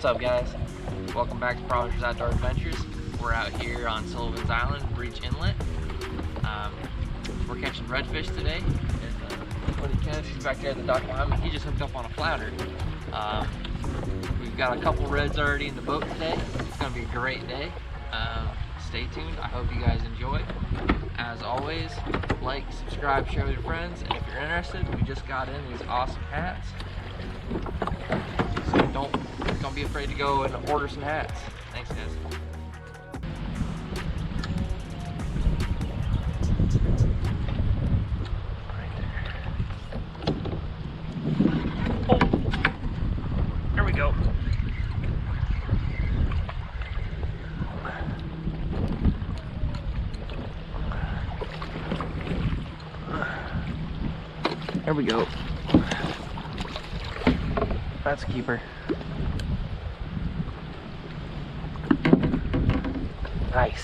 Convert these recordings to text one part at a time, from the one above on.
What's up, guys? Welcome back to Promiser's Outdoor Adventures. We're out here on Sullivan's Island, Breach Inlet. We're catching redfish today. And Buddy Kenneth, he's back there at the dock behind me. He just hooked up on a flounder. We've got a couple reds already in the boat today. It's gonna be a great day. Stay tuned. I hope you guys enjoy. As always, like, subscribe, share with your friends, and if you're interested, we just got in these awesome hats. So don't be afraid to go and order some hats. Thanks, guys. Right there. Oh, there we go. There we go. That's a keeper. Nice.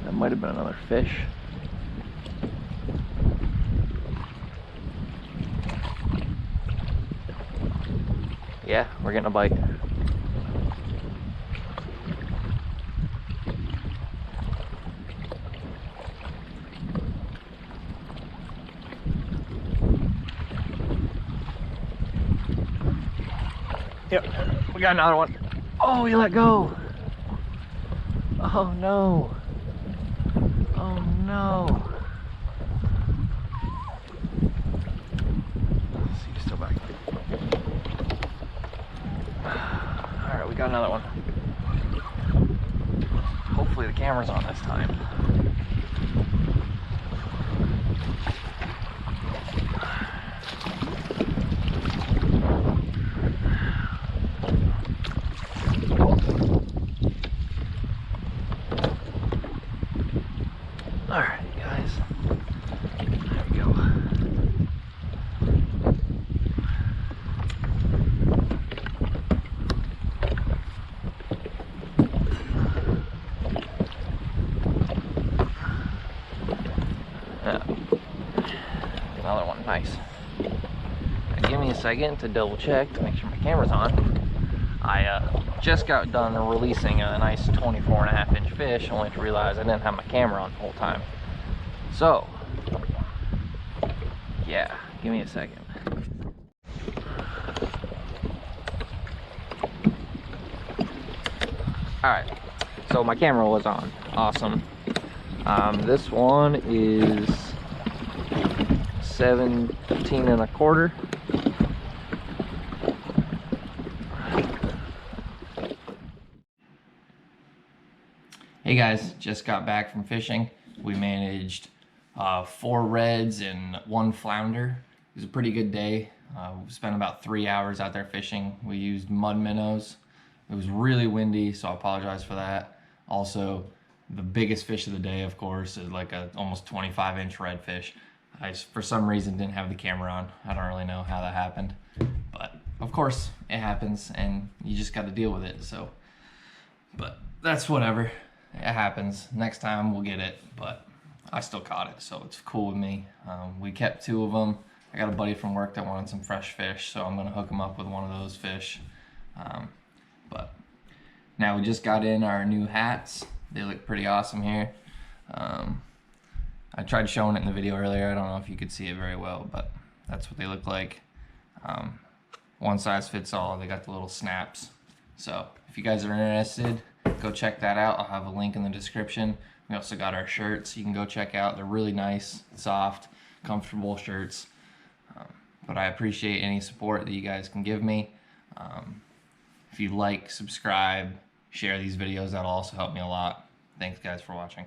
That might have been another fish. Yeah, we're getting a bite. Yep, we got another one. Oh, he let go. Oh no. Oh no. Let's see, he's still back. Alright, we got another one. Hopefully the camera's on this time. Alright, guys. There we go. Yeah. Another one, nice. Now, give me a second to double check to make sure my camera's on. I just got done releasing a nice 24.5-inch fish, only to realize I didn't have my camera on the whole time. So, yeah, give me a second. Alright, so my camera was on. Awesome. This one is 17.25. Hey guys, just got back from fishing. We managed 4 reds and 1 flounder. It was a pretty good day. We spent about 3 hours out there fishing. We used mud minnows. It was really windy, so I apologize for that. Also, the biggest fish of the day, of course, is like a almost 25-inch redfish. I, for some reason, didn't have the camera on. I don't really know how that happened, but of course it happens, and you just got to deal with it. So, but that's whatever. It happens. Next time we'll get it, but I still caught it, so it's cool with me. We kept 2 of them. I got a buddy from work that wanted some fresh fish, so I'm gonna hook him up with one of those fish. But now we just got in our new hats. They look pretty awesome here. I tried showing it in the video earlier. I don't know if you could see it very well, but that's what they look like. One size fits all. They got the little snaps. So if you guys are interested, go check that out. I'll have a link in the description. We also got our shirts you can go check out. They're really nice, soft, comfortable shirts. But I appreciate any support that you guys can give me. If you like, subscribe, share these videos, that'll also help me a lot. Thanks guys for watching.